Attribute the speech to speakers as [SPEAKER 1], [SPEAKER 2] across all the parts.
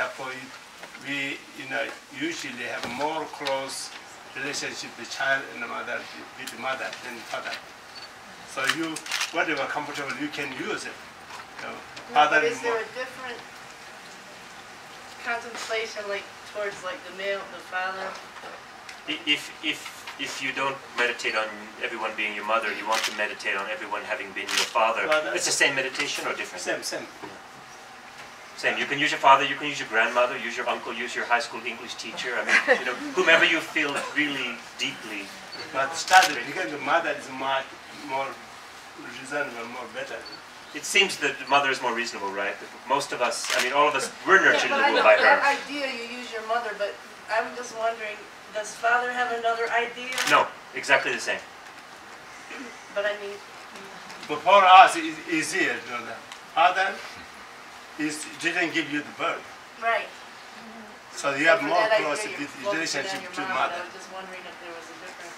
[SPEAKER 1] Therefore, we usually have more close relationship with child and the mother with the mother than father. So you, whatever comfortable, you can use it.
[SPEAKER 2] But is there a different contemplation, like towards like the male, the father?
[SPEAKER 3] If you don't meditate on everyone being your mother, you want to meditate on everyone having been your father. It's the same meditation or different?
[SPEAKER 1] Same.
[SPEAKER 3] Same. You can use your father, you can use your grandmother, use your uncle, use your high school English teacher. I mean, whomever you feel really deeply.
[SPEAKER 1] But started because the mother is much more reasonable, more better.
[SPEAKER 3] It seems that the mother is more reasonable, right? Most of us, I mean, all of us, we're nurtured
[SPEAKER 2] Yeah,
[SPEAKER 3] in the womb by her.
[SPEAKER 2] That idea you use your mother, but I'm just wondering, does father have another idea?
[SPEAKER 3] No, exactly the same.
[SPEAKER 2] But I mean...
[SPEAKER 1] But for us, it's easier. Father didn't give you the birth.
[SPEAKER 2] Right.
[SPEAKER 1] So you have more close relationship to mother.
[SPEAKER 2] I was just wondering if there was a difference.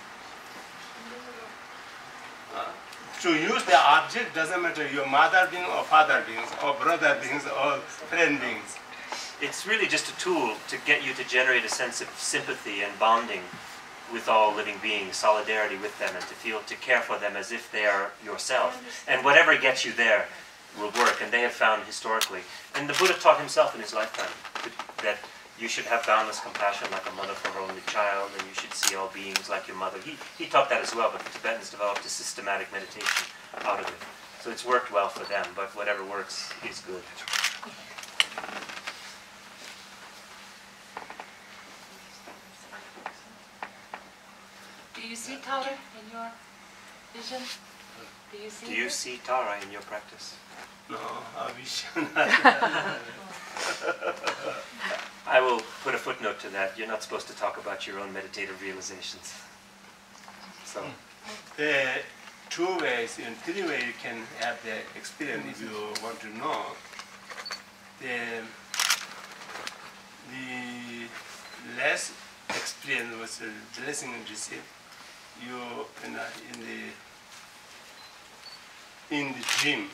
[SPEAKER 1] To use the object doesn't matter your mother being or father beings or brother beings or friend beings.
[SPEAKER 3] It's really just a tool to get you to generate a sense of sympathy and bonding with all living beings, solidarity with them, and to care for them as if they are yourself. And whatever gets you there will work, and they have found historically. And the Buddha taught himself in his lifetime that you should have boundless compassion like a mother for her only child, and you should see all beings like your mother. He taught that as well, but the Tibetans developed a systematic meditation out of it. So it's worked well for them, but whatever works is good.
[SPEAKER 4] Do you see Tara in your vision?
[SPEAKER 3] Do you see Tara in your practice?
[SPEAKER 1] No, I wish
[SPEAKER 3] I will put a footnote to that. You're not supposed to talk about your own meditative realizations. So,
[SPEAKER 1] there are two ways, in three ways you can have the experience if you want to know. The less experience was a blessing and receive. You in the dream,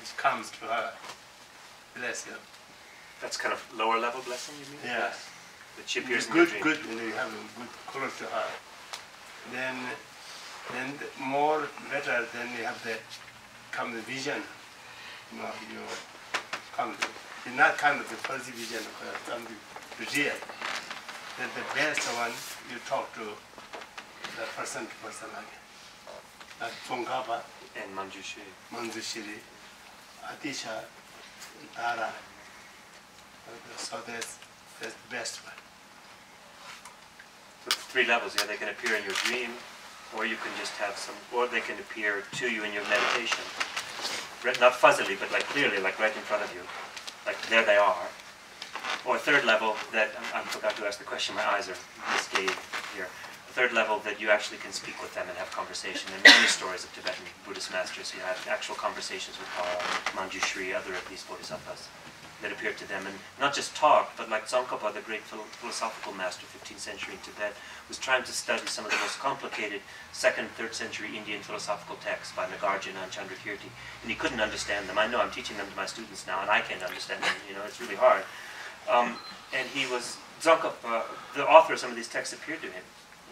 [SPEAKER 1] it comes to her, bless you.
[SPEAKER 3] That's kind of lower level blessing, you mean?
[SPEAKER 1] Yeah.
[SPEAKER 3] That she appears in
[SPEAKER 1] good,
[SPEAKER 3] your dream.
[SPEAKER 1] good. You have a good close to her. Then more better. Then you have the come the vision. You come. It's not kind of the first vision, but come the real. Then the best one you talk to the person to person like Phongkapa
[SPEAKER 3] and
[SPEAKER 1] Manjushri, Atisha, Tara. So that's the best one.
[SPEAKER 3] So 3 levels, yeah, they can appear in your dream, or you can just have some, or they can appear to you in your meditation. Not fuzzily, but like clearly, like right in front of you. Like there they are. Or 3rd level that, I forgot to ask the question, my eyes are misgave here. 3rd level that you actually can speak with them and have conversation. And many stories of Tibetan Buddhist masters who had actual conversations with Tara, Manjushri, other of these bodhisattvas that appeared to them, and not just talk, but like Tsongkhapa, the great philosophical master, 15th century in Tibet, was trying to study some of the most complicated 2nd, 3rd century Indian philosophical texts by Nagarjuna and Chandrakirti, and he couldn't understand them. I know I'm teaching them to my students now, and I can't understand them. It's really hard. And he was Tsongkhapa, the author of some of these texts, appeared to him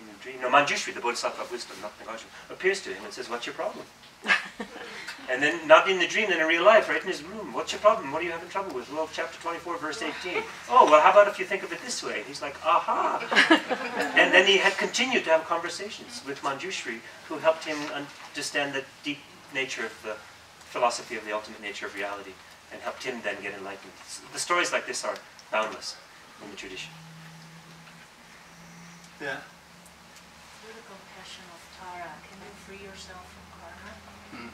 [SPEAKER 3] in a dream. Manjushri, the bodhisattva of wisdom, not Nagarjuna, appears to him and says, "What's your problem?" And then, not in the dream, then in real life, right in his room, "What's your problem? What are you having trouble with?" Well, chapter 24, verse 18. "Oh, well, how about if you think of it this way?" He's like, "Aha!" And then he had continued to have conversations with Manjushri, who helped him understand the deep nature of the philosophy of the ultimate nature of reality, and helped him then get enlightened. The stories like this are boundless in the tradition.
[SPEAKER 1] Yeah.
[SPEAKER 4] Through the compassion of Tara, can you free yourself from karma?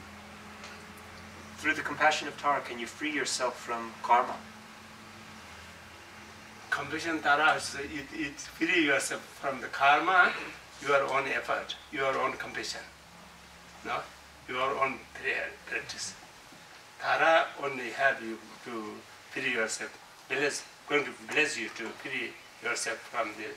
[SPEAKER 3] Through the compassion of Tara, can you free yourself from karma?
[SPEAKER 1] Compassion Tara is it free yourself from the karma, your own effort, your own compassion, no, your own prayer practice. Tara only help you to free yourself. Going to bless you to free yourself from the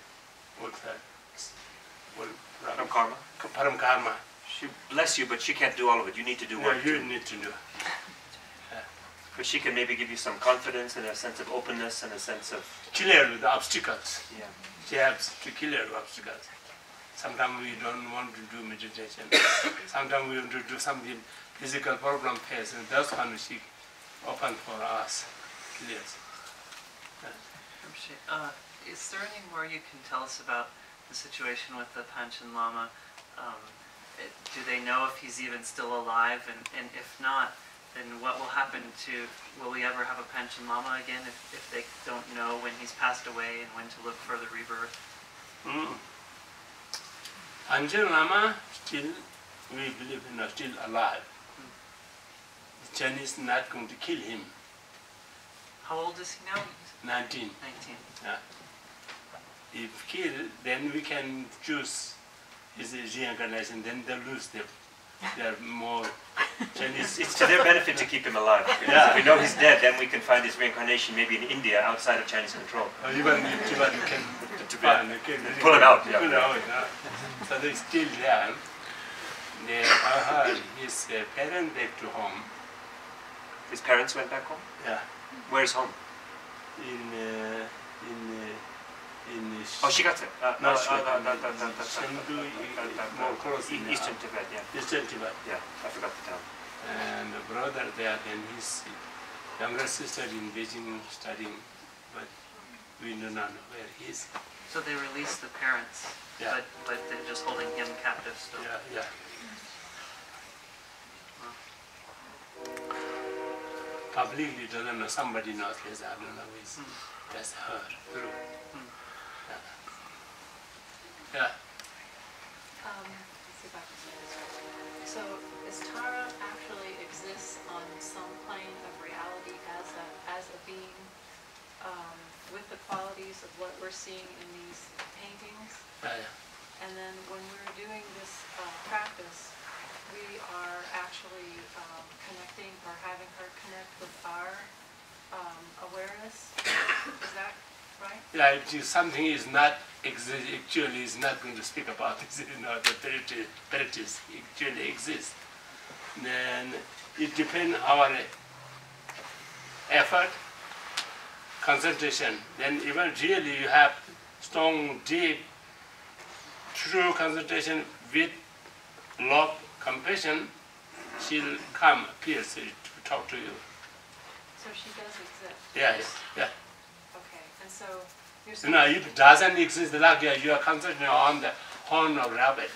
[SPEAKER 3] From karma?
[SPEAKER 1] From karma.
[SPEAKER 3] She bless you, but she can't do all of it. You need to do work.
[SPEAKER 1] You need to do.
[SPEAKER 3] But she can maybe give you some confidence and a sense of openness and a sense of...
[SPEAKER 1] Clear with the obstacles.
[SPEAKER 3] Yeah.
[SPEAKER 1] She helps to clear the obstacles. Sometimes we don't want to do meditation. Sometimes we want to do something physical problem face, and that's when she open for us. Yes.
[SPEAKER 5] Is there any more you can tell us about the situation with the Panchen Lama? Do they know if he's even still alive? And if not, then what will happen to, will we ever have a Panchen Lama again if they don't know when he's passed away and when to look for the rebirth?
[SPEAKER 1] Panchen Lama, still, we believe still alive. The Chinese not going to kill him.
[SPEAKER 5] How old is he now?
[SPEAKER 1] 19.
[SPEAKER 5] 19.
[SPEAKER 1] Yeah. If killed, then we can choose his reincarnation, then they lose them. They're more Chinese.
[SPEAKER 3] It's to their benefit to keep him alive.
[SPEAKER 1] Yeah.
[SPEAKER 3] If we know he's dead, then we can find his reincarnation maybe in India, outside of Chinese control.
[SPEAKER 1] Or even in Tibet, you can
[SPEAKER 3] Pull him out, yeah.
[SPEAKER 1] Pull out, yeah. So they're still there. I heard his parents back to home.
[SPEAKER 3] His parents went back home?
[SPEAKER 1] Yeah.
[SPEAKER 3] Where's home? Oh, Shigatse.
[SPEAKER 1] Not Chengdu, more close in
[SPEAKER 3] Eastern Tibet, yeah.
[SPEAKER 1] Eastern Tibet.
[SPEAKER 3] Yeah, I forgot the town.
[SPEAKER 1] And the brother there, then his younger sister in Beijing studying, but we do not know where he is.
[SPEAKER 5] So they released the parents,
[SPEAKER 1] Yeah.
[SPEAKER 5] but they're just holding him captive still.
[SPEAKER 1] Yeah, yeah. Publicly doesn't know, somebody knows this, I don't know who is. That's her group. Yeah.
[SPEAKER 4] Let's see if I can say this right. So, is Tara actually exists on some plane of reality as a being with the qualities of what we're seeing in these paintings?
[SPEAKER 1] Yeah, yeah.
[SPEAKER 4] And then when we're doing this practice, we are actually connecting or having her connect with our awareness. Is that right?
[SPEAKER 1] Yeah, if something is not actually is not going to speak about it, the practice actually exists. Then it depends our effort, concentration. Then even really you have strong, deep, true concentration with love, compassion, she'll come, appears to talk to you.
[SPEAKER 4] So she does exist?
[SPEAKER 1] Yes, yeah.
[SPEAKER 4] Okay, and so you're saying...
[SPEAKER 1] No, it doesn't exist like you are concentrating on the horn of rabbit.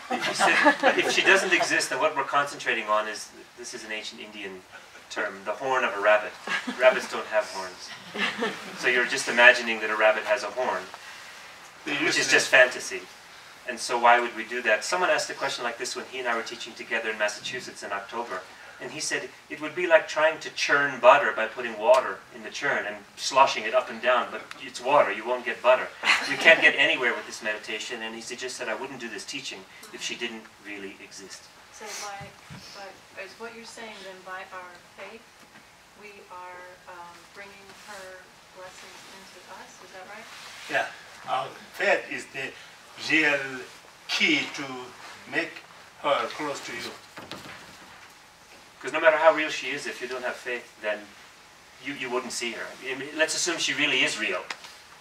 [SPEAKER 3] If she doesn't exist, then what we're concentrating on is, this is an ancient Indian term, the horn of a rabbit. Rabbits don't have horns. So you're just imagining that a rabbit has a horn, which is just fantasy. And so why would we do that? Someone asked a question like this when he and I were teaching together in Massachusetts in October. And he said, it would be like trying to churn butter by putting water in the churn and sloshing it up and down, but it's water, you won't get butter. You can't get anywhere with this meditation, and he just said, I wouldn't do this teaching if she didn't really exist.
[SPEAKER 4] So is what you're saying then, by our faith, we are bringing her blessings into us, is that right?
[SPEAKER 1] Yeah, our faith is the real key to make her close to you.
[SPEAKER 3] Because no matter how real she is, if you don't have faith, then you wouldn't see her. I mean, let's assume she really is real.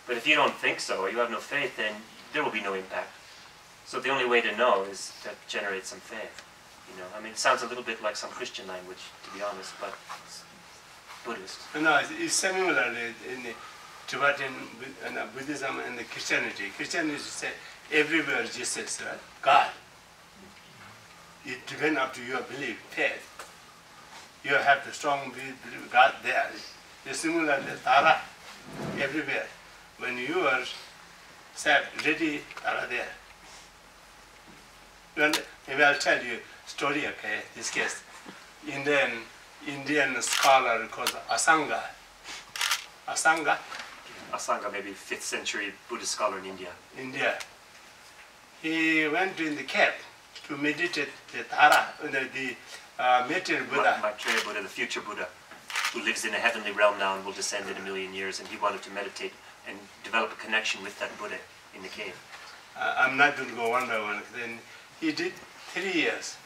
[SPEAKER 3] But if you don't think so, or you have no faith, then there will be no impact. So the only way to know is to generate some faith. You know, I mean, it sounds a little bit like some Christian language, to be honest, but it's Buddhist.
[SPEAKER 1] No, it's similar in the Tibetan Buddhism and the Christianity. Christianity say everywhere Jesus, right? God. It depends up to your belief, faith. You have the strong belief God there. It's similar to Tara, everywhere. When you are set, ready, Tara there. Maybe I'll tell you a story, okay, this case. Indian scholar called Asanga.
[SPEAKER 3] Asanga, maybe 5th century Buddhist scholar in India.
[SPEAKER 1] India. He went in the cave to meditate the Tara, the material Buddha.
[SPEAKER 3] Maitreya Buddha, the future Buddha, who lives in a heavenly realm now and will descend in 1,000,000 years, and he wanted to meditate and develop a connection with that Buddha in the cave.
[SPEAKER 1] I'm not going to go one by one. Then he did 3 years.